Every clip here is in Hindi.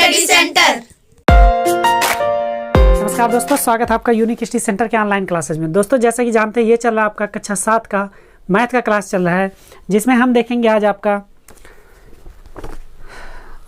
Study centre. नमस्कार दोस्तों, स्वागत है आपका यूनिक स्टडी सेंटर के ऑनलाइन क्लासेज में। दोस्तों जैसा कि जानते हैं ये चल रहा है आपका कक्षा 7 का मैथ का क्लास चल रहा है, जिसमें हम देखेंगे आज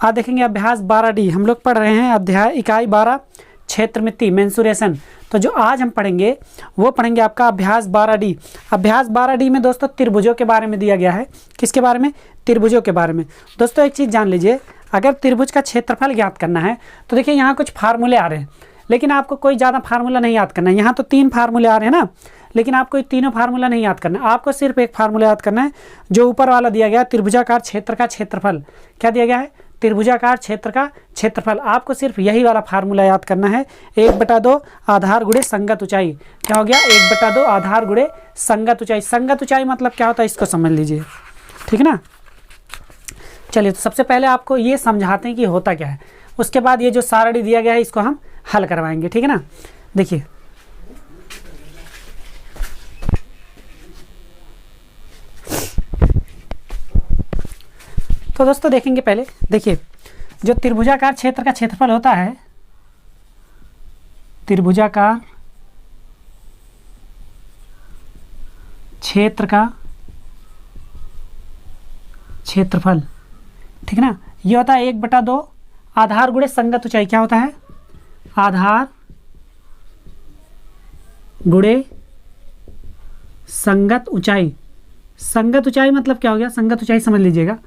देखेंगे अभ्यास 12D। हम लोग पढ़ रहे हैं अध्याय इकाई 12 क्षेत्रमिति मेंसुरेशन। तो जो आज हम पढ़ेंगे वो पढ़ेंगे आपका अभ्यास 12D। अभ्यास 12D में दोस्तों त्रिभुजों के बारे में दिया गया है। किसके बारे में? त्रिभुजों के बारे में। दोस्तों एक चीज़ जान लीजिए, अगर त्रिभुज का क्षेत्रफल ज्ञात करना है तो देखिए यहाँ कुछ फार्मूले आ रहे हैं, लेकिन आपको कोई ज़्यादा फार्मूला नहीं याद करना है। यहाँ तो 3 फार्मूले आ रहे हैं ना, लेकिन आपको ये तीनों फार्मूला नहीं याद करना है। आपको सिर्फ एक फार्मूला याद करना है जो ऊपर वाला दिया गया, त्रिभुजाकार क्षेत्र का क्षेत्रफल। क्या दिया गया है? त्रिभुजाकार क्षेत्र का क्षेत्रफल। आपको सिर्फ यही वाला फार्मूला याद करना है, 1/2 आधार गुणे संगत ऊंचाई। क्या हो गया? 1/2 आधार गुणे संगत ऊंचाई। संगत ऊंचाई मतलब क्या होता है इसको समझ लीजिए, ठीक है ना। चलिए तो सबसे पहले आपको ये समझाते हैं कि होता क्या है, उसके बाद ये जो सारणी दिया गया है इसको हम हल करवाएंगे, ठीक है ना। देखिए तो दोस्तों देखेंगे पहले, देखिए जो त्रिभुजाकार क्षेत्र का क्षेत्रफल होता है, त्रिभुजाकार क्षेत्र का क्षेत्रफल, ठीक है ना, ये होता है 1/2 आधार गुणे संगत ऊंचाई। क्या होता है? आधार गुणे संगत ऊंचाई। संगत ऊंचाई मतलब क्या हो गया? संगत ऊंचाई समझ लीजिएगा,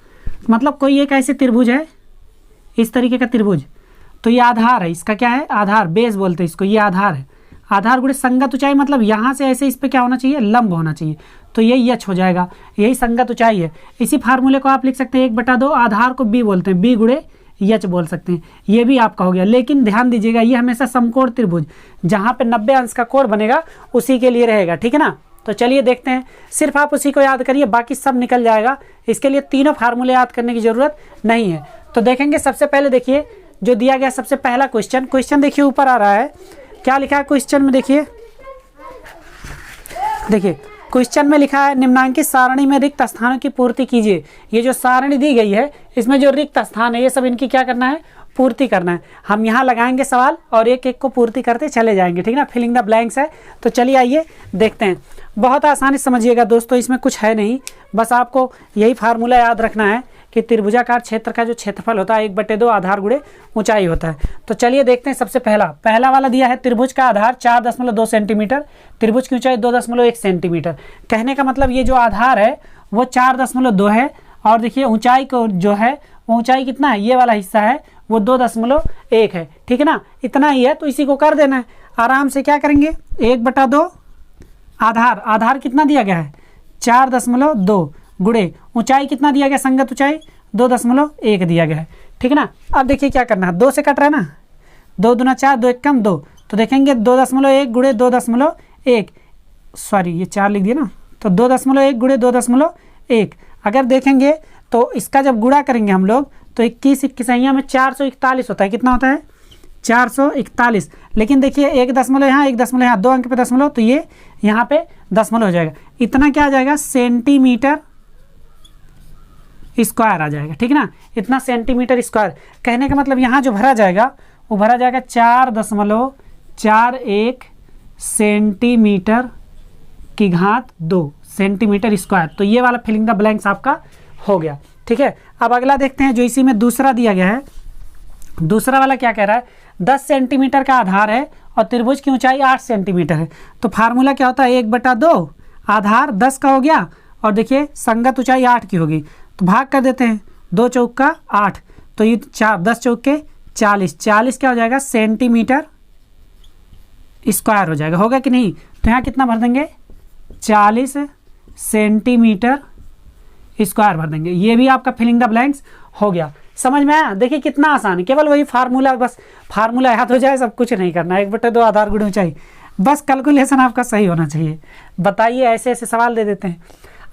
मतलब कोई एक ऐसे त्रिभुज है, इस तरीके का त्रिभुज, तो ये आधार है, इसका क्या है? आधार, बेस बोलते हैं इसको, ये आधार है। आधार गुणे संगत ऊंचाई मतलब यहाँ से ऐसे इस पे क्या होना चाहिए? लंब होना चाहिए, तो ये यच हो जाएगा, यही संगत ऊंचाई है। इसी फार्मूले को आप लिख सकते हैं 1/2 आधार को बी बोलते हैं, बी गुणे यच बोल सकते हैं, ये भी आपका हो गया। लेकिन ध्यान दीजिएगा ये हमेशा समकोण त्रिभुज, जहाँ पे 90 अंश का कोण बनेगा उसी के लिए रहेगा, ठीक है ना। तो चलिए देखते हैं, सिर्फ आप उसी को याद करिए, बाकी सब निकल जाएगा। इसके लिए तीनों फार्मूले याद करने की जरूरत नहीं है। तो देखेंगे सबसे पहले, देखिए जो दिया गया सबसे पहला क्वेश्चन देखिए ऊपर आ रहा है, क्या लिखा है क्वेश्चन में? देखिए क्वेश्चन में लिखा है निम्नांकित सारणी में रिक्त स्थानों की पूर्ति कीजिए। ये जो सारणी दी गई है इसमें जो रिक्त स्थान है ये सब इनकी क्या करना है? पूर्ति करना है। हम यहाँ लगाएंगे सवाल और एक एक को पूर्ति करते चले जाएंगे, ठीक है ना। फिलिंग द ब्लैंक्स है। तो चलिए आइए देखते हैं, बहुत आसानी से समझिएगा दोस्तों, इसमें कुछ है नहीं, बस आपको यही फार्मूला याद रखना है कि त्रिभुजाकार क्षेत्र का जो क्षेत्रफल होता है 1/2 आधार गुणे ऊंचाई होता है। तो चलिए देखते हैं, सबसे पहला वाला दिया है त्रिभुज का आधार 4.2 सेंटीमीटर, त्रिभुज की ऊंचाई 2.1 सेंटीमीटर। कहने का मतलब ये जो आधार है वो 4.2 है, और देखिए ऊंचाई को जो है वो ऊंचाई कितना है? ये वाला हिस्सा है वो 2.1 है, ठीक है ना। इतना ही है, तो इसी को कर देना है आराम से। क्या करेंगे? 1/2 आधार कितना दिया गया है? 4.2 गुणे ऊंचाई कितना दिया गया? संगत ऊंचाई 2.1 दिया गया है, ठीक है ना। अब देखिए क्या करना है, 2 से कट रहा है ना, 2 दूना 4, 2 1 2, तो देखेंगे 2.1 गुणे 2.1, सॉरी ये 4 लिख दिया ना, तो 2.1 गुणे 2.1। अगर देखेंगे तो इसका जब गुणा करेंगे हम लोग तो 21 में 441 होता है। कितना होता है? 441। लेकिन देखिए 1 दशमलव यहाँ, 1 दशमलव यहाँ, 2 अंक पे दशमलव, तो ये यहाँ पे दशमलव हो जाएगा। इतना क्या आ जाएगा? सेंटीमीटर स्क्वायर आ जाएगा, ठीक है ना। इतना सेंटीमीटर स्क्वायर। कहने का मतलब यहाँ जो भरा जाएगा वो भरा जाएगा 4.41 सेंटीमीटर की घात 2 सेंटीमीटर स्क्वायर। तो ये वाला फिलिंग द ब्लैंक्स आपका हो गया, ठीक है। अब अगला देखते हैं, जो इसी में दूसरा दिया गया है। दूसरा वाला क्या कह रहा है? 10 सेंटीमीटर का आधार है और त्रिभुज की ऊंचाई 8 सेंटीमीटर है। तो फार्मूला क्या होता है? 1/2 आधार 10 का हो गया, और देखिए संगत ऊंचाई 8 की होगी, तो भाग कर देते हैं, 2 चौका 8, तो ये 10 चौके 40 क्या हो जाएगा? सेंटीमीटर स्क्वायर हो जाएगा। होगा कि नहीं? तो यहाँ कितना भर देंगे? 40 सेंटीमीटर स्क्वायर भर देंगे। ये भी आपका फिलिंग द ब्लैंक्स हो गया। समझ में आया? देखिए कितना आसान है, केवल वही फार्मूला, बस फार्मूला याद हो जाए, सब कुछ नहीं करना। 1/2 आधार गुणे ऊंचाई, बस कैलकुलेशन आपका सही होना चाहिए। बताइए, ऐसे ऐसे सवाल दे देते हैं।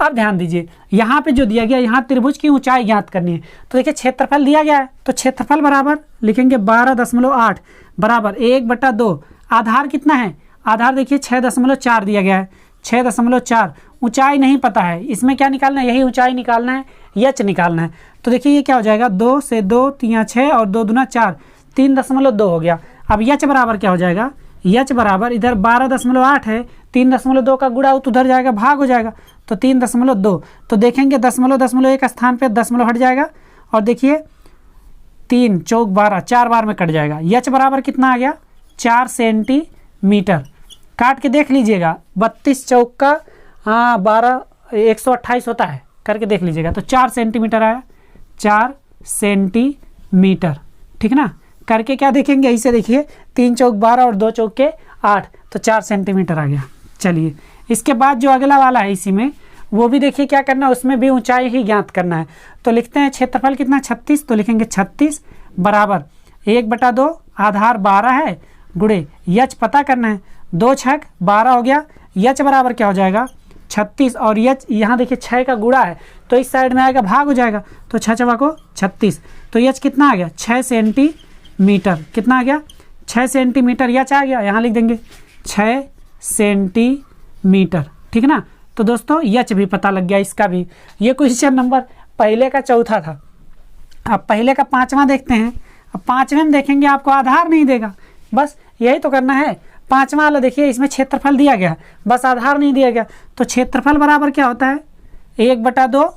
अब ध्यान दीजिए, यहाँ पे जो दिया गया, यहाँ त्रिभुज की ऊंचाई ज्ञात करनी है। तो देखिए क्षेत्रफल दिया गया है, तो क्षेत्रफल बराबर लिखेंगे 12.8 बराबर 1/2। आधार कितना है? आधार देखिए 6.4 दिया गया है, 6.4। ऊंचाई नहीं पता है, इसमें क्या निकालना है, यही ऊंचाई निकालना है, यच निकालना है। तो देखिए ये क्या हो जाएगा, 2 से 2 3 6 और 2 दूना 4, 3.2 हो गया। अब यच बराबर क्या हो जाएगा, यच बराबर इधर 12.8 है, 3.2 का गुणा उधर जाएगा, भाग हो जाएगा, तो 3.2। तो देखेंगे दशमलव एक स्थान पे दशमलव हट जाएगा, और देखिए 3 चौक 12, 4 बार में कट जाएगा। यच बराबर कितना आ गया, 4 सेंटीमीटर। काट के देख लीजिएगा, 32 चौक का 12 128 होता है, करके देख लीजिएगा। तो 4 सेंटीमीटर आया, 4 सेंटीमीटर, ठीक ना। करके क्या देखेंगे, इसे देखिए 3 चौक 12 और 2 चौक के 8, तो 4 सेंटीमीटर आ गया। चलिए इसके बाद जो अगला वाला है इसी में, वो भी देखिए क्या करना है, उसमें भी ऊंचाई ही ज्ञात करना है। तो लिखते हैं क्षेत्रफल कितना 36, तो लिखेंगे 36 बराबर 1/2, आधार 12 है, गुणे यच पता करना है, 2 छक 12 हो गया। यच बराबर क्या हो जाएगा 36, और यच यहाँ देखिए 6 का गुणा है, तो इस साइड में आएगा, भाग हो जाएगा, तो 6 चवा को 36। तो यच कितना आ गया, 6 सेंटीमीटर। कितना आ गया, 6 सेंटीमीटर यच आ गया, यहाँ लिख देंगे 6 सेंटीमीटर, ठीक ना। तो दोस्तों यच भी पता लग गया इसका भी। ये क्वेश्चन नंबर पहले का चौथा था। अब पहले का 5वां देखते हैं। अब 5वें में देखेंगे आपको आधार नहीं देगा, बस यही तो करना है। 5वां वाला देखिए, इसमें क्षेत्रफल दिया गया, बस आधार नहीं दिया गया। तो क्षेत्रफल बराबर क्या होता है, 1/2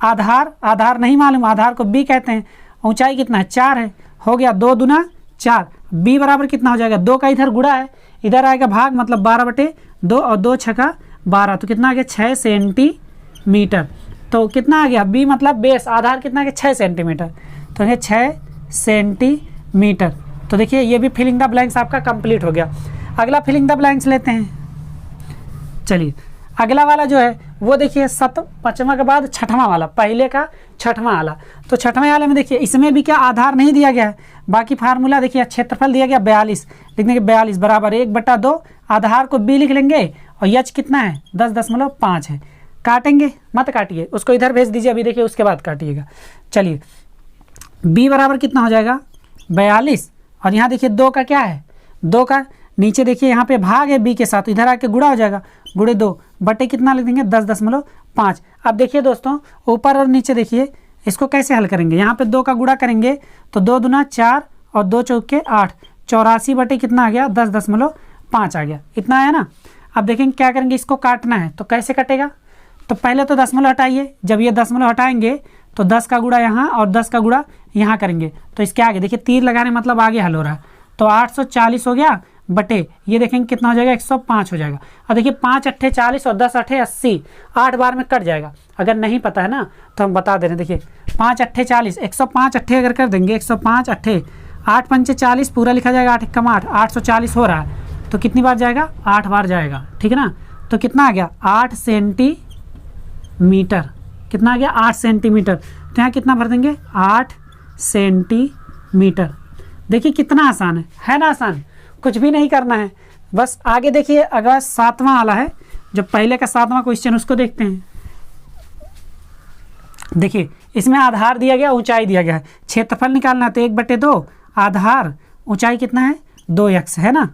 आधार, आधार नहीं मालूम, आधार को बी कहते हैं। ऊंचाई कितना है, 4 है, हो गया 2 दूना 4। बी बराबर कितना हो जाएगा, 2 का इधर गुणा है, इधर आएगा भाग, मतलब 12/2 और 2 छका 12, तो कितना आ गया 6 सेंटीमीटर। तो कितना आ गया, बी मतलब बेस, आधार कितना आ गया 6 सेंटीमीटर, तो ये 6 सेंटीमीटर। तो देखिए ये भी फिलिंग द ब्लैंक्स आपका कंप्लीट हो गया। अगला फिलिंग द ब्लैंक्स लेते हैं। चलिए अगला वाला जो है वो देखिए 5वां के बाद 6वां वाला, पहले का 6वां वाला। तो 6वें वाले में देखिए इसमें भी क्या आधार नहीं दिया गया है, बाकी फार्मूला देखिए, क्षेत्रफल दिया गया 42, लिख देंगे 42 बराबर 1/2, आधार को बी लिख लेंगे, और यच कितना है 10.5 है। काटेंगे, मत काटिए, उसको इधर भेज दीजिए, अभी देखिए उसके बाद काटिएगा। चलिए बी बराबर कितना हो जाएगा 42, और यहाँ देखिए 2 का क्या है, 2 का नीचे देखिए यहाँ पे भाग है बी के साथ, इधर आके गुणा हो जाएगा, गुणे 2 बटे कितना लिख देंगे 10.5। अब देखिए दोस्तों ऊपर और नीचे देखिए इसको कैसे हल करेंगे, यहाँ पे 2 का गुणा करेंगे तो 2 दूना 4 और 2 चौक के 8, 84 बटे कितना आ गया 10.5 आ गया, इतना है ना। अब देखेंगे क्या करेंगे, इसको काटना है, तो कैसे कटेगा, तो पहले तो दशमलव हटाइए, जब ये दशमलव हटाएंगे तो 10 का गुणा यहाँ और 10 का गुणा यहाँ करेंगे, तो इसके आगे देखिए तीर लगाने मतलब आगे हल हो रहा है, तो 840 हो गया बटे ये देखेंगे कितना हो जाएगा 105 हो जाएगा। और देखिए 5 अट्ठे 40 और 10 अट्ठे 80, 8 बार में कट जाएगा। अगर नहीं पता है ना तो हम बता दे रहे हैं, देखिए 5 अट्ठे 40, 105 अट्ठे अगर कर देंगे 105 अट्ठे 8 पंचे 40, पूरा लिखा जाएगा 8 कम 8, 840 हो रहा है, तो कितनी बार जाएगा 8 बार जाएगा, ठीक है ना। तो कितना आ गया 8 सेंटीमीटर, कितना आ गया 8 सेंटीमीटर। तो यहाँ कितना भर देंगे 8 सेंटीमीटर। देखिए कितना आसान है ना, आसान, कुछ भी नहीं करना है। बस आगे देखिए अगला 7वां वाला है, जो पहले का 7वां क्वेश्चन उसको देखते हैं। देखिए इसमें आधार दिया गया, ऊंचाई दिया गया है, क्षेत्रफल निकालना है, तो 1/2 आधार, ऊंचाई कितना है 2x है ना,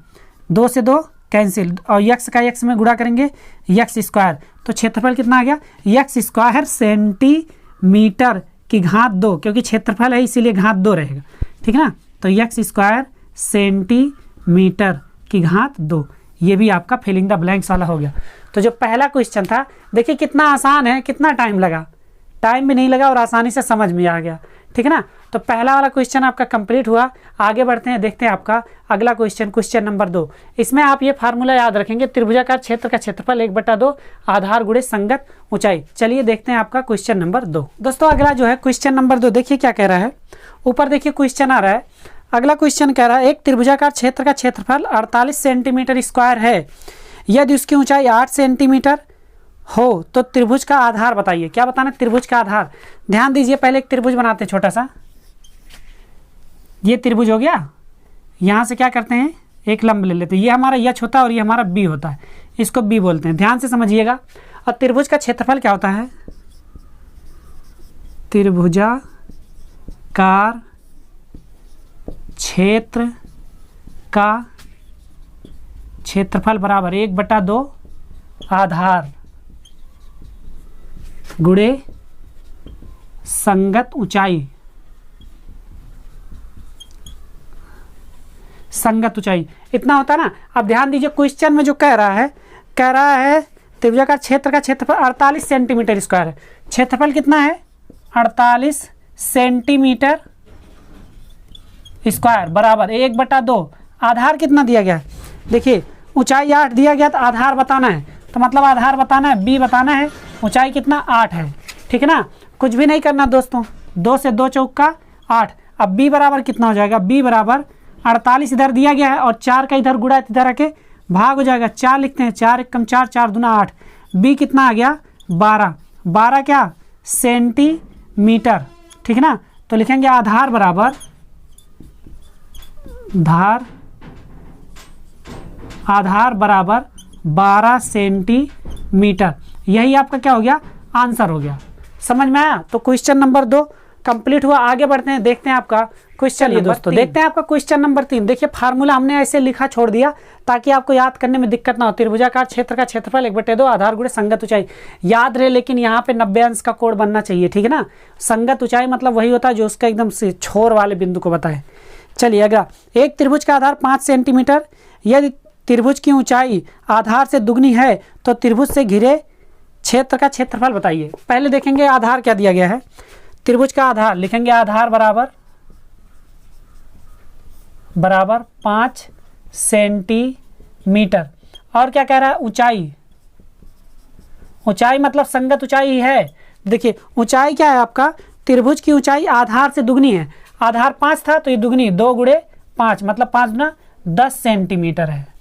2 से 2 कैंसिल, और x का x में गुणा करेंगे x स्क्वायर, तो क्षेत्रफल कितना आ गया x स्क्वायर सेंटीमीटर की घात 2, क्योंकि क्षेत्रफल है इसीलिए घात 2 रहेगा, ठीक है ना। तो x स्क्वायर सेंटीमीटर की घात 2, ये भी आपका फिलिंग द ब्लैंक्स वाला हो गया। तो जो पहला क्वेश्चन था देखिए कितना आसान है, कितना टाइम लगा, टाइम भी नहीं लगा और आसानी से समझ में आ गया, ठीक है ना। तो पहला वाला क्वेश्चन आपका कंप्लीट हुआ। आगे बढ़ते हैं, देखते हैं आपका अगला क्वेश्चन, क्वेश्चन नंबर 2। इसमें आप ये फार्मूला याद रखेंगे, त्रिभुजाकार क्षेत्र का क्षेत्रफल 1/2 आधार गुणे संगत ऊंचाई। चलिए देखते हैं आपका क्वेश्चन नंबर 2। दोस्तों अगला जो है क्वेश्चन नंबर 2, देखिए क्या कह रहा है, ऊपर देखिए क्वेश्चन आ रहा है। अगला क्वेश्चन कह रहा है एक त्रिभुजाकार क्षेत्र का क्षेत्रफल 48 सेंटीमीटर स्क्वायर है, यदि उसकी ऊंचाई 8 सेंटीमीटर हो तो त्रिभुज का आधार बताइए। क्या बताना, त्रिभुज का आधार। ध्यान दीजिए, पहले एक त्रिभुज बनाते हैं छोटा सा, ये त्रिभुज हो गया, यहाँ से क्या करते हैं एक लंब ले लेते हैं, ये हमारा यच होता है और ये हमारा बी होता है, इसको बी बोलते हैं, ध्यान से समझिएगा। और त्रिभुज का क्षेत्रफल क्या होता है, त्रिभुजाकार क्षेत्र का क्षेत्रफल बराबर 1/2 आधार गुणे संगत ऊंचाई, संगत ऊंचाई इतना होता है ना। अब ध्यान दीजिए क्वेश्चन में जो कह रहा है त्रिभुजाकार क्षेत्र का क्षेत्रफल 48 सेंटीमीटर स्क्वायर है। क्षेत्रफल कितना है? 48 सेंटीमीटर स्क्वायर बराबर 1/2। आधार कितना दिया गया है? देखिए ऊंचाई 8 दिया गया, तो आधार बताना है, तो मतलब आधार बताना है, बी बताना है, ऊंचाई कितना 8 है, ठीक है ना। कुछ भी नहीं करना दोस्तों, 2 से 2 चौका 8। अब बी बराबर कितना हो जाएगा? बी बराबर 48 इधर दिया गया है और 4 का इधर गुणा इधर आके भाग हो जाएगा। 4 लिखते हैं, 4 एकम 4, 4 दूना 8। बी कितना आ गया? 12। 12 क्या? सेंटीमीटर, ठीक है ना। तो लिखेंगे आधार बराबर आधार बराबर 12 सेंटीमीटर। यही आपका क्या हो गया? आंसर हो गया। समझ में आया? तो क्वेश्चन नंबर 2 कंप्लीट हुआ। आगे बढ़ते हैं, देखते हैं आपका क्वेश्चन। चलिए दोस्तों देखते हैं आपका क्वेश्चन नंबर 3। देखिए फार्मूला हमने ऐसे लिखा छोड़ दिया ताकि आपको याद करने में दिक्कत ना हो। त्रिभुजाकार क्षेत्र का क्षेत्रफल 1/2 आधार गुणे संगत ऊंचाई। याद रहे, लेकिन यहाँ पे 90 अंश का कोड बनना चाहिए, ठीक है ना। संगत ऊंचाई मतलब वही होता है जो उसका एकदम से छोर वाले बिंदु को बताए। चलिए अगला, एक त्रिभुज का आधार 5 सेंटीमीटर, यदि त्रिभुज की ऊंचाई आधार से दुगनी है तो त्रिभुज से घिरे क्षेत्र का क्षेत्रफल बताइए। पहले देखेंगे आधार क्या दिया गया है। त्रिभुज का आधार लिखेंगे आधार बराबर 5 सेंटीमीटर। और क्या कह रहा है? ऊंचाई, ऊंचाई मतलब संगत ऊंचाई ही है। देखिए ऊंचाई क्या है आपका? त्रिभुज की ऊंचाई आधार से दुगनी है। आधार 5 था तो ये दुगनी 2 गुणे 5 मतलब 5 गुना 10 सेंटीमीटर है।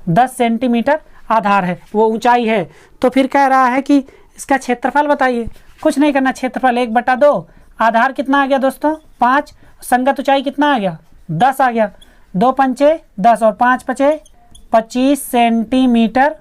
10 सेंटीमीटर आधार है, वो ऊंचाई है। तो फिर कह रहा है कि इसका क्षेत्रफल बताइए। कुछ नहीं करना, क्षेत्रफल 1/2। आधार कितना आ गया दोस्तों? 5। संगत ऊंचाई कितना आ गया? 10 आ गया। 2 पंचे 10 और 5 पचे 25 सेंटीमीटर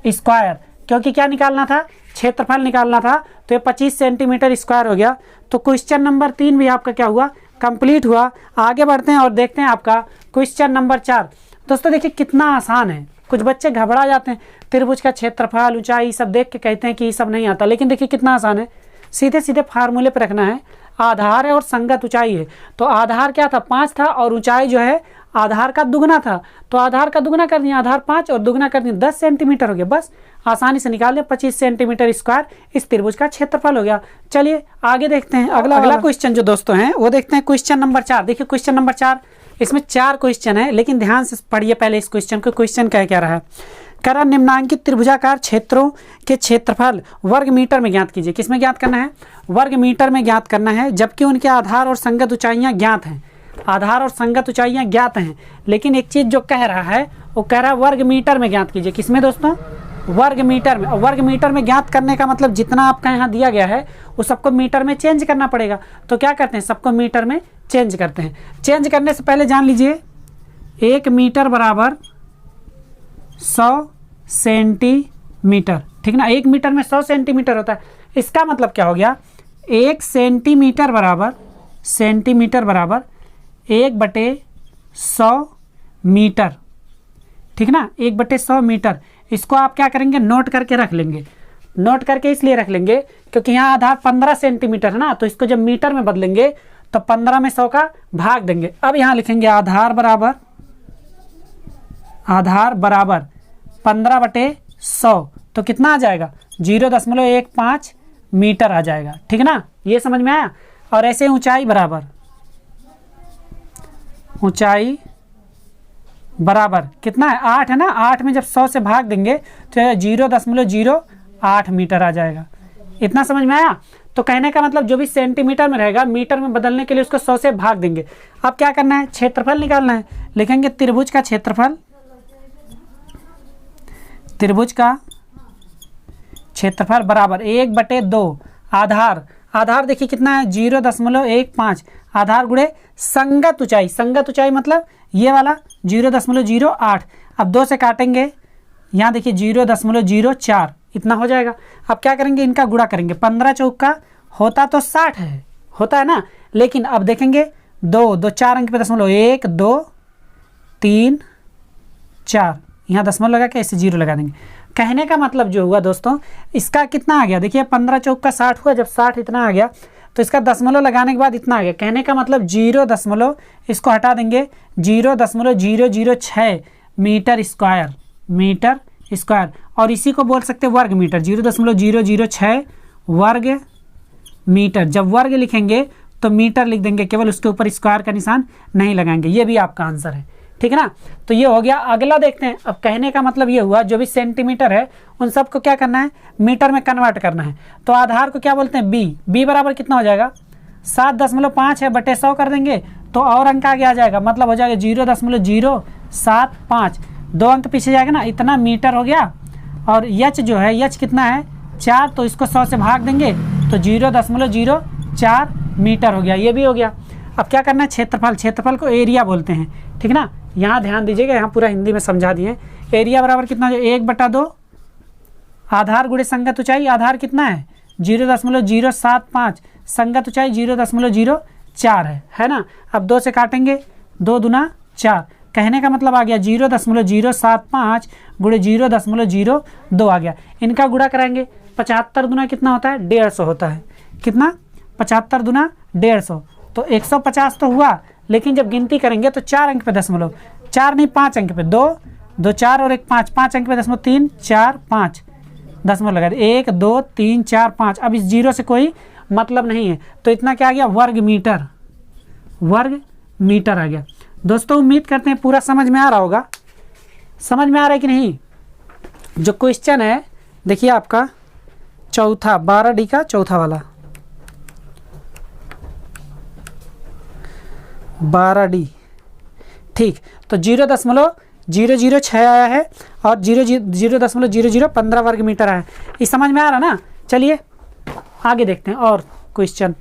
स्क्वायर। क्योंकि क्या निकालना था? क्षेत्रफल निकालना था, तो ये 25 सेंटीमीटर स्क्वायर हो गया। तो क्वेश्चन नंबर 3 भी आपका क्या हुआ? कंप्लीट हुआ। आगे बढ़ते हैं और देखते हैं आपका क्वेश्चन नंबर 4। दोस्तों देखिए कितना आसान है। कुछ बच्चे घबरा जाते हैं, त्रिभुज का क्षेत्रफल ऊंचाई सब देख के कहते हैं कि ये सब नहीं आता, लेकिन देखिए कितना आसान है। सीधे सीधे फार्मूले पे रखना है। आधार है और संगत ऊंचाई है, तो आधार क्या था? 5 था और ऊंचाई जो है आधार का दुगना था, तो आधार का दुगना कर दिया, आधार 5 और दुगना कर दिया 10 सेंटीमीटर हो गया। बस आसानी से निकाल दिया, 25 सेंटीमीटर स्क्वायर इस त्रिभुज का क्षेत्रफल हो गया। चलिए आगे देखते हैं अगला क्वेश्चन जो दोस्तों है वो देखते हैं क्वेश्चन नंबर 4। देखिए क्वेश्चन नंबर 4, इसमें 4 क्वेश्चन है, लेकिन ध्यान से पढ़िए पहले इस क्वेश्चन को। क्वेश्चन क्या रहा है? कह रहा निम्नांकित त्रिभुजाकार क्षेत्रों के क्षेत्रफल वर्ग मीटर में ज्ञात कीजिए। किसमें ज्ञात करना है? वर्ग मीटर में ज्ञात करना है, जबकि उनके आधार और संगत ऊंचाइयां ज्ञात हैं। आधार और संगत ऊंचाइयां ज्ञात हैं, लेकिन एक चीज जो कह रहा है वो कह रहा है वर्ग मीटर में ज्ञात कीजिए। किसमें दोस्तों? वर्ग मीटर में। और वर्ग मीटर में ज्ञात करने का मतलब जितना आपका यहाँ दिया गया है वो सबको मीटर में चेंज करना पड़ेगा। तो क्या करते हैं? सबको मीटर में चेंज करते हैं। चेंज करने से पहले जान लीजिए 1 मीटर बराबर 100 सेंटीमीटर, ठीक ना। 1 मीटर में 100 सेंटीमीटर होता है। इसका मतलब क्या हो गया? 1 सेंटीमीटर बराबर 1/100 मीटर, ठीक ना। 1/100 मीटर। इसको आप क्या करेंगे? नोट करके रख लेंगे। नोट करके इसलिए रख लेंगे क्योंकि यहाँ आधार 15 सेंटीमीटर है ना, तो इसको जब मीटर में बदलेंगे तो 15 में 100 का भाग देंगे। अब यहाँ लिखेंगे आधार बराबर 15/100, तो कितना आ जाएगा? 0.15 मीटर आ जाएगा, ठीक है ना। ये समझ में आया? और ऐसे ऊंचाई बराबर कितना है? 8 है ना। 8 में जब 100 से भाग देंगे तो 0.08 मीटर आ जाएगा। इतना समझ में आया? तो कहने का मतलब जो भी सेंटीमीटर में रहेगा मीटर में बदलने के लिए उसको 100 से भाग देंगे। अब क्या करना है? क्षेत्रफल निकालना है। लिखेंगे त्रिभुज का क्षेत्रफल बराबर 1/2 आधार देखिए कितना है? 0.15 आधार गुणे संगत ऊंचाई। संगत ऊंचाई मतलब ये वाला 0.08। अब 2 से काटेंगे, यहाँ देखिए 0.04 इतना हो जाएगा। अब क्या करेंगे? इनका गुणा करेंगे। 15 चौका होता तो 60 है, होता है ना। लेकिन अब देखेंगे 2 4 अंक पे 1 2 3 4 यहाँ दशमलव लगा के ऐसे 0 लगा देंगे। कहने का मतलब जो हुआ दोस्तों, इसका कितना आ गया, देखिए 15 चौक का 60 हुआ, जब 60 इतना आ गया तो इसका दशमलव लगाने के बाद इतना आ गया। कहने का मतलब 0 दशमलव, इसको हटा देंगे, 0.006 मीटर स्क्वायर, और इसी को बोल सकते हैं वर्ग मीटर, 0.006 वर्ग मीटर। जब वर्ग लिखेंगे तो मीटर लिख देंगे, केवल उसके ऊपर स्क्वायर का निशान नहीं लगाएंगे। ये भी आपका आंसर है, ठीक है ना। तो ये हो गया। अगला देखते हैं। अब कहने का मतलब ये हुआ, जो भी सेंटीमीटर है उन सबको क्या करना है, मीटर में कन्वर्ट करना है। तो आधार को क्या बोलते हैं, बी बराबर कितना हो जाएगा, 7.5 है बटे 100 कर देंगे तो और अंक आगे आ जाएगा, मतलब हो जाएगा 0.075, 2 अंक पीछे जाएगा ना, इतना मीटर हो गया। और यच जो है, यच कितना है 4, तो इसको 100 से भाग देंगे तो 0.04 मीटर हो गया। ये भी हो गया। अब क्या करना है, क्षेत्रफल को एरिया बोलते हैं, ठीक है ना। यहाँ ध्यान दीजिएगा, यहाँ पूरा हिंदी में समझा दिए। एरिया बराबर कितना, 1/2 आधार गुणे संगत ऊंचाई। आधार कितना है 0.075, संगत ऊंचाई 0.04 है ना। अब 2 से काटेंगे, 2 दूना 4। कहने का मतलब आ गया 0.075 गुणे 0.02 आ गया। इनका गुणा कराएंगे, 75 दूना कितना होता है, 150 होता है। कितना, 75 दूना 150, तो 150 तो हुआ। लेकिन जब गिनती करेंगे तो 4 अंक पे दशमलव, 4 नहीं 5 अंक पे, 2 4 और 1 5, 5 अंक पे दशमलव, 3 4 5 दशमलव लगा, 1 2 3 4 5। अब इस 0 से कोई मतलब नहीं है, तो इतना क्या आ गया, वर्ग मीटर आ गया। दोस्तों उम्मीद करते हैं पूरा समझ में आ रहा होगा। समझ में आ रहा है कि नहीं। जो क्वेश्चन है देखिए आपका चौथा, 12D का चौथा वाला, 12D, ठीक। तो 0.006 आया है और 0.0015 वर्ग मीटर आया है। ये समझ में आ रहा ना। चलिए आगे देखते हैं और क्वेश्चन।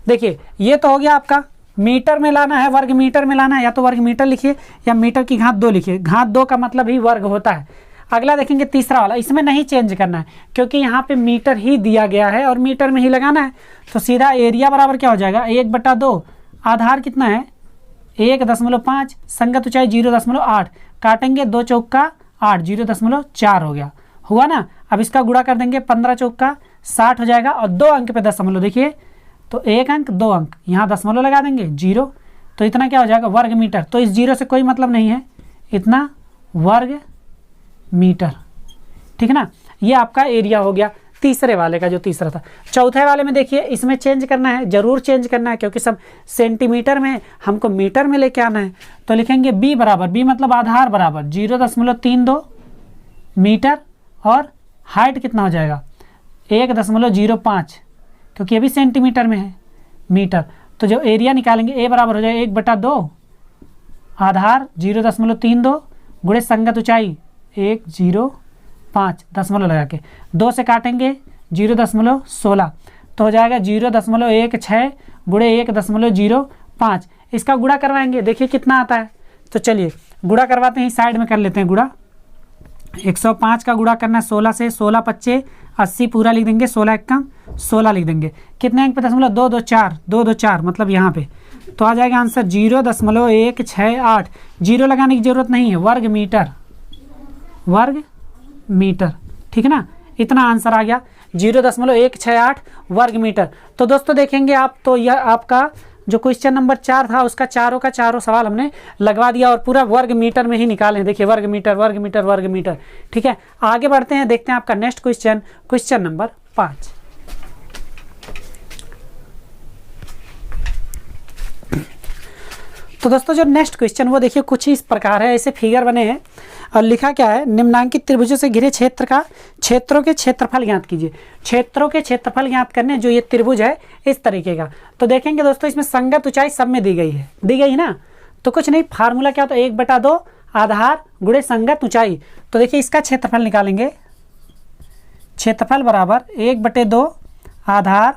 देखिए ये तो हो गया आपका, मीटर में लाना है, वर्ग मीटर में लाना है, या तो वर्ग मीटर लिखिए या मीटर की घात 2 लिखिए। घात 2 का मतलब ही वर्ग होता है। अगला देखेंगे तीसरा वाला, इसमें नहीं चेंज करना है क्योंकि यहाँ पे मीटर ही दिया गया है और मीटर में ही लगाना है। तो सीधा एरिया बराबर क्या हो जाएगा, 1/2, आधार कितना है 1.5, संगत ऊंचाई 0.8, काटेंगे 2 चौक का 8, 0.4 हो गया, हुआ ना। अब इसका गुणा कर देंगे, 15 चौक का 60 हो जाएगा और 2 अंक पे दशमलव, देखिए तो 1 अंक 2 अंक, यहाँ दशमलव लगा देंगे 0, तो इतना क्या हो जाएगा, वर्ग मीटर। तो इस 0 से कोई मतलब नहीं है, इतना वर्ग मीटर, ठीक है ना। ये आपका एरिया हो गया तीसरे वाले का, जो तीसरा था। चौथे वाले में देखिए, इसमें चेंज करना है, जरूर चेंज करना है क्योंकि सब सेंटीमीटर में, हमको मीटर में लेके आना है। तो लिखेंगे बी बराबर, बी मतलब आधार बराबर 0.32 मीटर और हाइट कितना हो जाएगा 1.05, क्योंकि ये भी सेंटीमीटर में है, मीटर। तो जो एरिया निकालेंगे, ए बराबर हो जाएगा 1/2 आधार 0.32 गुणे संगत ऊंचाई 105 दशमलव लगा के, 2 से काटेंगे 0.16, तो हो जाएगा 0.16 गुणे 1.05। इसका गुणा करवाएंगे, देखिए कितना आता है। तो चलिए गुणा करवाते हैं, साइड में कर लेते हैं गुणा। 105 का गुणा करना है 16 से, 16 25 80 पूरा लिख देंगे, 16 1 16 लिख देंगे। कितने अंक पे दशमलव, 2 2 4, 2 2 4 मतलब यहाँ पे। तो आ जाएगा आंसर 0.168। 0 लगाने की जरूरत नहीं है, वर्ग मीटर, ठीक है ना। इतना आंसर आ गया 0.168 वर्ग मीटर। तो दोस्तों देखेंगे आप, तो यह आपका जो क्वेश्चन नंबर 4 था उसका चारों का चारों सवाल हमने लगवा दिया और पूरा वर्ग मीटर में ही निकाले। देखिए वर्ग मीटर, ठीक है। आगे बढ़ते हैं, देखते हैं आपका नेक्स्ट क्वेश्चन, क्वेश्चन नंबर 5। तो दोस्तों जो नेक्स्ट क्वेश्चन वो देखिए कुछ इस प्रकार है, ऐसे फिगर बने हैं और लिखा क्या है, निम्नांकित त्रिभुजों से घिरे क्षेत्रों के क्षेत्रफल ज्ञात कीजिए। क्षेत्रों के क्षेत्रफल ज्ञात करने, जो ये त्रिभुज है इस तरीके का। तो देखेंगे दोस्तों इसमें संगत ऊंचाई सब में दी गई ना। तो कुछ नहीं, फार्मूला क्या होता है, 1/2 आधार गुणे संगत ऊंचाई। तो देखिए इसका क्षेत्रफल निकालेंगे, क्षेत्रफल बराबर 1/2 आधार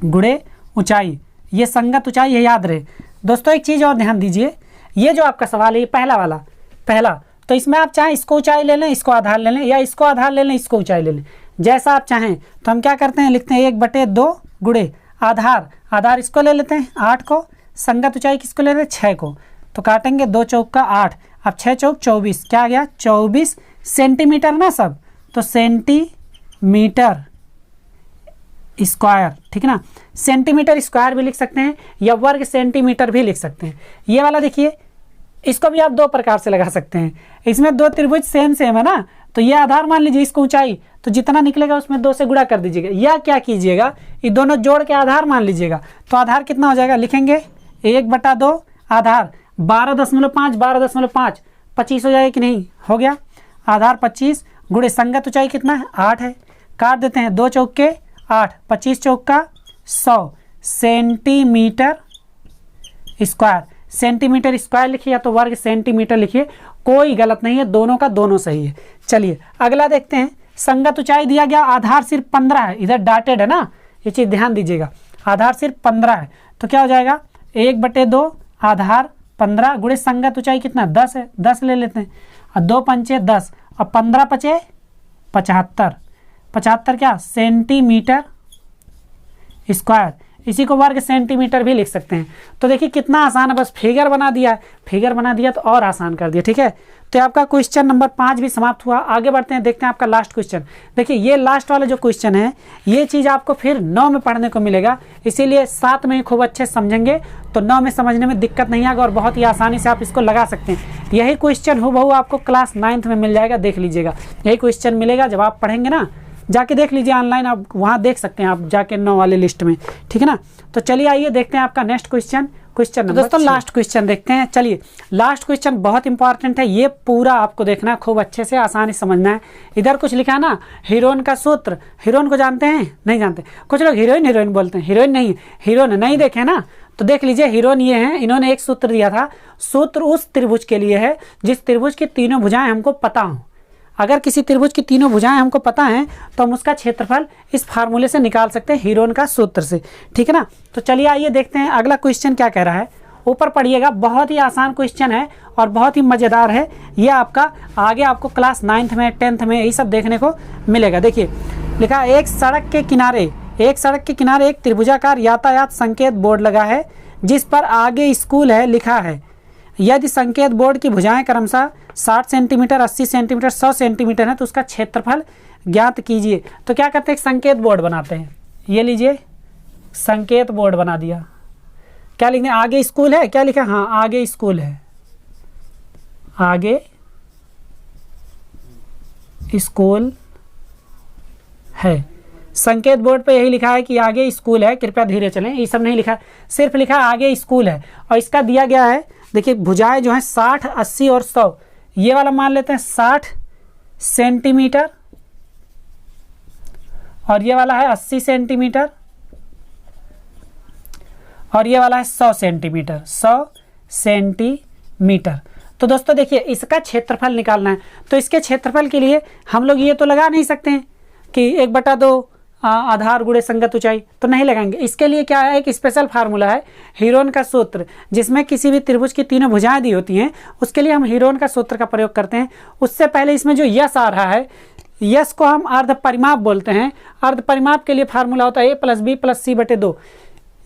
गुणे ऊंचाई। ये संगत ऊंचाई है, याद रहे दोस्तों। एक चीज़ और ध्यान दीजिए, ये जो आपका सवाल है ये पहला, तो इसमें आप चाहें इसको ऊंचाई ले लें, इसको आधार ले लें, या इसको आधार ले लें, इसको ऊंचाई ले लें, जैसा आप चाहें। तो हम क्या करते हैं, लिखते हैं 1/2 गुणे आधार इसको ले लेते हैं 8 को, संगत ऊंचाई किसको ले लेते हैं 6 को। तो काटेंगे 2 चौक का 8, अब 6 चौक 24, क्या आ गया 24 सेंटीमीटर ना सब, तो सेंटीमीटर स्क्वायर, ठीक है ना। सेंटीमीटर स्क्वायर भी लिख सकते हैं या वर्ग सेंटीमीटर भी लिख सकते हैं। ये वाला देखिए, इसको भी आप दो प्रकार से लगा सकते हैं। इसमें दो त्रिभुज सेम सेम है ना, तो ये आधार मान लीजिए, इसको ऊंचाई, तो जितना निकलेगा उसमें 2 से गुणा कर दीजिएगा, या क्या कीजिएगा, ये दोनों जोड़ के आधार मान लीजिएगा। तो आधार कितना हो जाएगा, लिखेंगे 1/2 आधार 12.5 12.5 25 हो जाएगा कि नहीं, हो गया। आधार 25 गुणे संगत ऊंचाई कितना है 8 है, काट देते हैं, 2 चौक के 8, 25 चौक का 100 सेंटीमीटर स्क्वायर। सेंटीमीटर स्क्वायर लिखिए या तो वर्ग सेंटीमीटर लिखिए, कोई गलत नहीं है, दोनों का दोनों सही है। चलिए अगला देखते हैं। संगत ऊंचाई दिया गया, आधार सिर्फ 15 है, इधर डाटेड है ना, ये चीज़ ध्यान दीजिएगा। आधार सिर्फ 15 है तो क्या हो जाएगा 1/2 आधार 15 गुणे संगत ऊंचाई कितना 10 है, 10 ले लेते हैं, और 2 पंचे 10 और 15 पचे 75, 75 क्या सेंटीमीटर स्क्वायर। इसी को वर्ग सेंटीमीटर भी लिख सकते हैं। तो देखिए कितना आसान है, बस फिगर बना दिया है, फिगर बना दिया तो और आसान कर दिया, ठीक है। तो आपका क्वेश्चन नंबर 5 भी समाप्त हुआ। आगे बढ़ते हैं, देखते हैं आपका लास्ट क्वेश्चन। देखिए ये लास्ट वाला जो क्वेश्चन है, ये चीज़ आपको फिर 9 में पढ़ने को मिलेगा, इसीलिए 7 में खूब अच्छे समझेंगे तो 9 में समझने में दिक्कत नहीं आएगा और बहुत ही आसानी से आप इसको लगा सकते हैं। यही क्वेश्चन हूबहू आपको क्लास 9th में मिल जाएगा, देख लीजिएगा। यही क्वेश्चन मिलेगा जब आप पढ़ेंगे ना, जाके देख लीजिए ऑनलाइन, आप वहाँ देख सकते हैं आप जाके 9 वाले लिस्ट में, ठीक है ना। तो चलिए आइए देखते हैं आपका नेक्स्ट क्वेश्चन, क्वेश्चन नंबर दोस्तों लास्ट क्वेश्चन देखते हैं। चलिए लास्ट क्वेश्चन बहुत इंपॉर्टेंट है, ये पूरा आपको देखना है, खूब अच्छे से आसानी समझना है। इधर कुछ लिखा है ना, हीरोइन का सूत्र, हीरोइन को जानते हैं नहीं जानते, कुछ लोग हीरोइन हीरोइन बोलते हैं, हीरोइन नहीं, हीरोइन नहीं देखे ना, तो देख लीजिए हीरोइन ये हैं। इन्होंने एक सूत्र दिया था, सूत्र उस त्रिभुज के लिए है जिस त्रिभुज की तीनों भुजाएं हमको पता हों। अगर किसी त्रिभुज की तीनों भुजाएं हमको पता हैं तो हम उसका क्षेत्रफल इस फार्मूले से निकाल सकते हैं, हीरोइन का सूत्र से, ठीक है ना। तो चलिए आइए देखते हैं अगला क्वेश्चन क्या कह रहा है। ऊपर पढ़िएगा, बहुत ही आसान क्वेश्चन है और बहुत ही मज़ेदार है। ये आपका आगे आपको क्लास 9th में 10th में यही सब देखने को मिलेगा। देखिए लिखा, एक सड़क के किनारे एक त्रिभुजाकार यातायात संकेत बोर्ड लगा है जिस पर आगे स्कूल है लिखा है। यदि संकेत बोर्ड की भुजाएं क्रमशः 60 सेंटीमीटर, 80 सेंटीमीटर, 100 सेंटीमीटर है तो उसका क्षेत्रफल ज्ञात कीजिए। तो क्या करते हैं, एक संकेत बोर्ड बनाते हैं। ये लीजिए संकेत बोर्ड बना दिया, क्या लिखना है, आगे स्कूल है, क्या लिखा, हाँ आगे स्कूल है, आगे स्कूल है। संकेत बोर्ड पे यही लिखा है कि आगे स्कूल है, कृपया धीरे चलें, ये सब नहीं लिखा, सिर्फ लिखा है आगे स्कूल है। और इसका दिया गया है, देखिए भुजाएं जो हैं 60, 80 और 100, ये वाला मान लेते हैं 60 सेंटीमीटर और ये वाला है 80 सेंटीमीटर और ये वाला है 100 सेंटीमीटर, 100 सेंटीमीटर। तो दोस्तों देखिए इसका क्षेत्रफल निकालना है, तो इसके क्षेत्रफल के लिए हम लोग ये तो लगा नहीं सकते हैं कि 1/2 आधार गुणे संगत ऊंचाई, तो नहीं लगाएंगे। इसके लिए क्या है, एक स्पेशल फार्मूला है हीरोइन का सूत्र, जिसमें किसी भी त्रिभुज की तीनों भुजाएं दी होती हैं, उसके लिए हम हीरोइन का सूत्र का प्रयोग करते हैं। उससे पहले इसमें जो यस आ रहा है, यस को हम अर्ध परिमाप बोलते हैं। अर्ध परिमाप के लिए फार्मूला होता है a+b+c/2।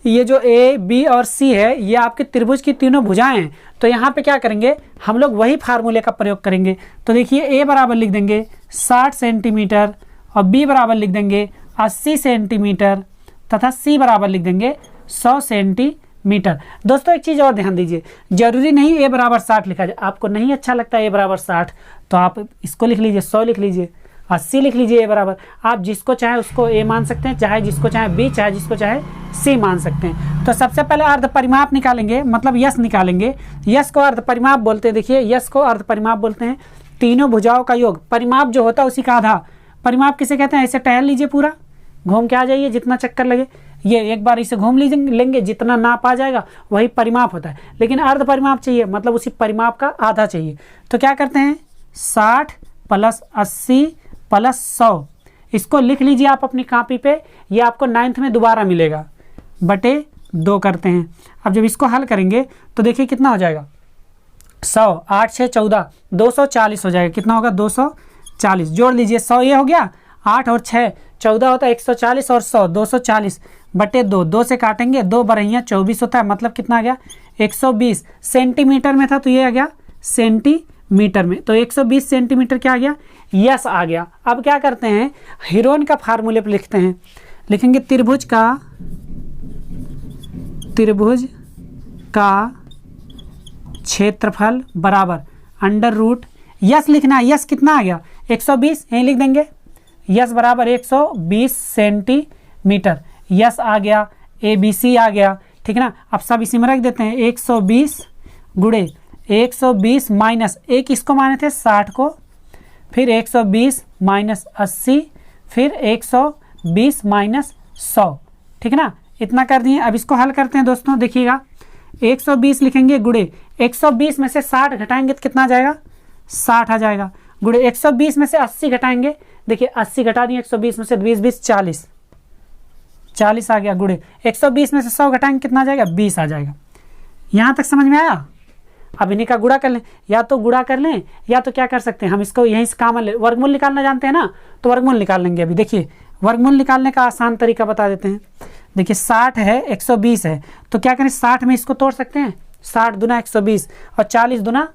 ये जो a, b और c है, ये आपके त्रिभुज की तीनों भुजाएं हैं। तो यहाँ पे क्या करेंगे, हम लोग वही फार्मूले का प्रयोग करेंगे। तो देखिए a बराबर लिख देंगे 60 सेंटीमीटर और b बराबर लिख देंगे 80 सेंटीमीटर तथा c बराबर लिख देंगे 100 सेंटीमीटर। दोस्तों एक चीज़ और ध्यान दीजिए, जरूरी नहीं a बराबर 60 लिखा जाए। आपको नहीं अच्छा लगता a बराबर 60 तो आप इसको लिख लीजिए, 100 लिख लीजिए, 80 लिख लीजिए a बराबर। आप जिसको चाहे उसको a मान सकते हैं, चाहे जिसको चाहे b, चाहे जिसको चाहे c मान सकते हैं। तो सबसे पहले अर्ध परिमाप निकालेंगे, मतलब यस निकालेंगे। यस को अर्ध परिमाप बोलते हैं। देखिए यस को अर्ध परिमाप बोलते हैं, तीनों भुजाओं का योग। परिमाप जो होता है उसी का आधा। परिमाप किसे कहते हैं, ऐसे टहल लीजिए, पूरा घूम के आ जाइए, जितना चक्कर लगे ये एक बार इसे घूम लेंगे, जितना नाप आ जाएगा वही परिमाप होता है। लेकिन अर्ध परिमाप चाहिए, मतलब उसी परिमाप का आधा चाहिए। तो क्या करते हैं, 60 + 80 + 100, इसको लिख लीजिए आप अपनी कॉपी पे, ये आपको 9th में दोबारा मिलेगा, बटे 2 करते हैं। अब जब इसको हल करेंगे तो देखिए कितना हो जाएगा, 100, 8 6 14, 240 हो जाएगा। कितना होगा, 240। जोड़ लीजिए, 100 ये हो गया, 8 और 6 14 होता है 140 और 100 240 बटे 2, 2 से काटेंगे, 2 बरहियाँ 24 होता है, मतलब कितना आ गया 120। सेंटीमीटर में था तो ये आ गया मीटर में। तो 120 सेंटीमीटर क्या आ गया, यस आ गया। अब क्या करते हैं, हीरोन का फार्मूले पर लिखते हैं, लिखेंगे त्रिभुज का क्षेत्रफल बराबर अंडर रूट, यस लिखना है, यस कितना आ गया 120, यहीं लिख देंगे, यस बराबर 120 सेंटीमीटर, यस आ गया, ABC आ गया, ठीक है ना। अब सब इसी में रख देते हैं, 120 गुणे 120 माइनस एक इसको माने थे 60 को, फिर 120 माइनस 80, फिर 120 माइनस 100, ठीक है ना, इतना कर दिए। अब इसको हल करते हैं दोस्तों, देखिएगा 120 लिखेंगे गुणे 120 में से 60 घटाएंगे तो कितना आ जाएगा, 60 आ जाएगा, गुणे 120 में से 80 घटाएंगे, देखिए 80 घटा दिए 120 में से, 20 20 40 आ गया, गुणे 120 में से 100 घटाएंगे कितना आ जाएगा, 20 आ जाएगा। यहाँ तक समझ में आया। अब इन्हीं का गुणा कर लें, या तो गुणा कर लें या तो क्या कर सकते हैं, हम इसको यहीं से कॉमन ले, वर्गमूल निकालना जानते हैं ना, तो वर्गमूल निकाल लेंगे। अभी देखिए वर्गमूल निकालने का आसान तरीका बता देते हैं। देखिए 60 है, 120 है, तो क्या करें 60 में इसको तोड़ सकते हैं, 60 दूना 120 और 40 दूना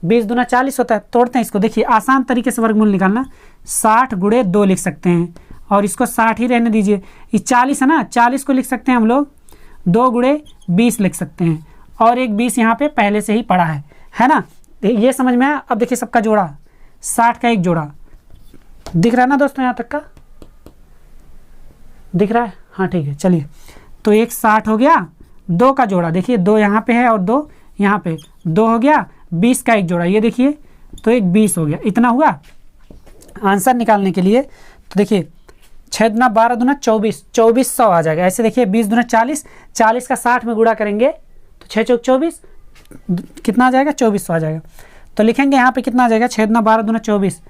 20 दूना 40 होता है, तोड़ते हैं इसको। देखिए आसान तरीके से वर्गमूल निकालना, 60 गुणे 2 लिख सकते हैं और इसको 60 ही रहने दीजिए। ये 40 है ना, 40 को लिख सकते हैं हम लोग 2 गुणे 20 लिख सकते हैं, और एक 20 यहाँ पे पहले से ही पड़ा है ना। ये समझ में आया। अब देखिए सबका जोड़ा, 60 का एक जोड़ा दिख रहा है ना दोस्तों, यहाँ तक का दिख रहा है, हाँ ठीक है। चलिए तो एक 60 हो गया, 2 का जोड़ा देखिए 2 यहाँ पे है और 2 यहाँ पे, 2 हो गया, 20 का एक जोड़ा ये देखिए, तो एक 20 हो गया। इतना हुआ आंसर निकालने के लिए। तो देखिए 6 दूना 12 दूना 24, 2400 आ जाएगा। ऐसे देखिए 20 दूना 40, 40 का 60 में गुणा करेंगे तो 6 चौक 24, कितना आ जाएगा 2400 आ जाएगा। तो लिखेंगे यहाँ पे कितना आ जाएगा, 6 दूना 12 दूना 24,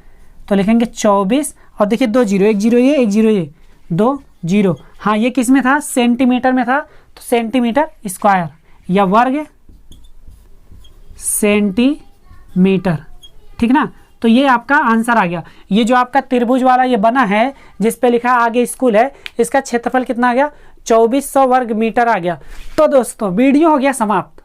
तो लिखेंगे 24 और देखिए 2 जीरो, एक जीरो ये, एक जीरो ये, 2 जीरो। हाँ ये किस में था, सेंटीमीटर में था, तो सेंटीमीटर स्क्वायर या वर्ग सेंटीमीटर, ठीक ना। तो ये आपका आंसर आ गया। ये जो आपका त्रिभुज वाला ये बना है जिस पे लिखा आगे स्कूल है, इसका क्षेत्रफल कितना आ गया, 2400 वर्ग मीटर आ गया। तो दोस्तों वीडियो हो गया समाप्त।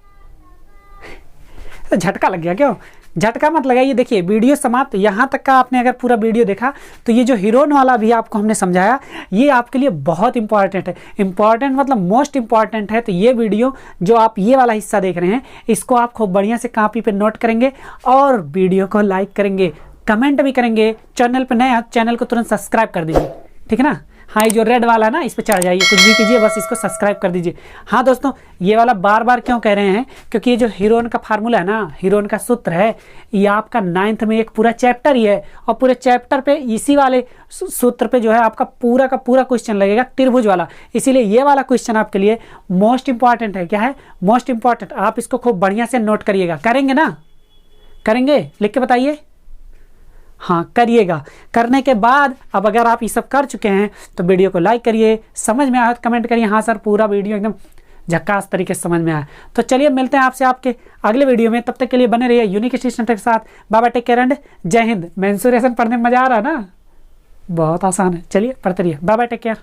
झटका लग गया क्यों, झटका मत लगाइए। देखिए वीडियो समाप्त। यहाँ तक का आपने अगर पूरा वीडियो देखा तो ये जो हीरोन वाला भी आपको हमने समझाया, ये आपके लिए बहुत इंपॉर्टेंट है। इंपॉर्टेंट मतलब मोस्ट इंपॉर्टेंट है। तो ये वीडियो जो आप ये वाला हिस्सा देख रहे हैं, इसको आप खूब बढ़िया से कॉपी पे नोट करेंगे और वीडियो को लाइक करेंगे, कमेंट भी करेंगे। चैनल पर नए चैनल को तुरंत सब्सक्राइब कर दीजिए, ठीक है ना। हाँ ये जो रेड वाला ना, इस पर चढ़ जाइए, कुछ भी कीजिए, बस इसको सब्सक्राइब कर दीजिए। हाँ दोस्तों, ये वाला बार बार क्यों कह रहे हैं, क्योंकि ये जो हीरोन का फार्मूला है ना, हीरोन का सूत्र है, ये आपका 9th में एक पूरा चैप्टर ही है, और पूरे चैप्टर पे इसी वाले सूत्र पे जो है आपका पूरा का पूरा क्वेश्चन लगेगा, त्रिभुज वाला। इसीलिए ये वाला क्वेश्चन आपके लिए मोस्ट इंपॉर्टेंट है। क्या है, मोस्ट इंपॉर्टेंट। आप इसको खूब बढ़िया से नोट करिएगा। करेंगे ना, करेंगे, लिख के बताइए। हाँ करिएगा। करने के बाद अब अगर आप ये सब कर चुके हैं तो वीडियो को लाइक करिए, समझ में आया तो कमेंट करिए हाँ सर पूरा वीडियो एकदम झक्कास तरीके से समझ में आया। तो चलिए मिलते हैं आपसे आपके अगले वीडियो में। तब तक के लिए बने रहिए यूनिक स्टेशन के साथ। बाबा टेक केयर एंड जय हिंद। मेंसुरेशन पढ़ने में मजा आ रहा है ना, बहुत आसान है। चलिए पढ़ते रहिए। बाबा टेक केयर।